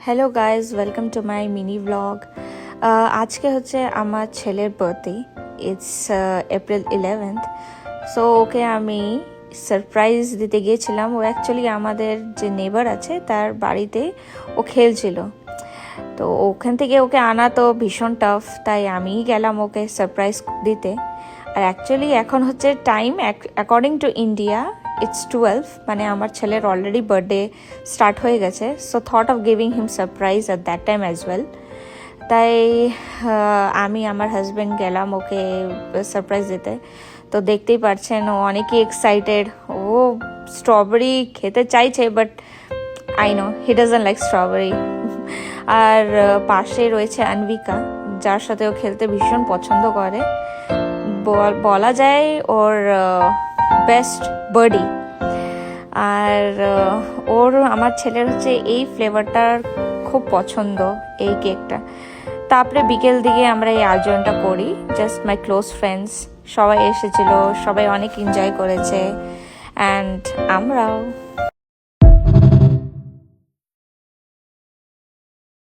Hello guys, welcome to my mini blog. আজকে হচ্ছে আমার ছেলের birthday. It's April 11th। So okay আমি সারপ্রাইজ দিতে গিয়েছিলাম। ও অ্যাকচুয়ালি আমাদের যে নেবার আছে তার বাড়িতে ও খেলছিল, তো ওখান থেকে ওকে আনা তো ভীষণ টাফ, তাই আমিই গেলাম ওকে সারপ্রাইজ দিতে। আর অ্যাকচুয়ালি এখন হচ্ছে time according to India it's 12, মানে আমার ছেলের অলরেডি বার্থডে স্টার্ট হয়ে গেছে। So thought of giving him surprise at that time as well. তাই আমি আমার হাজব্যান্ড গেলাম ওকে সারপ্রাইজ দিতে। তো দেখতেই পাচ্ছেন ও অনেকই এক্সাইটেড। ও স্ট্রবেরি খেতে চাইছে, but I know he doesn't like strawberry. আর পাশে রয়েছে আনভিকা, যার সাথে ও খেলতে ভীষণ পছন্দ করে, বলা যায় ওর বেস্ট বার্ডি। আর আমার ছেলের হচ্ছে এই ফ্লেভারটার খুব পছন্দ, এই কেকটা। তারপরে বিকেল দিকে আমরা এই আয়োজনটা করি, জাস্ট মাই ক্লোজ ফ্রেন্ডস সবাই এসেছিল, সবাই অনেক এনজয় করেছে, অ্যান্ড আমরাও।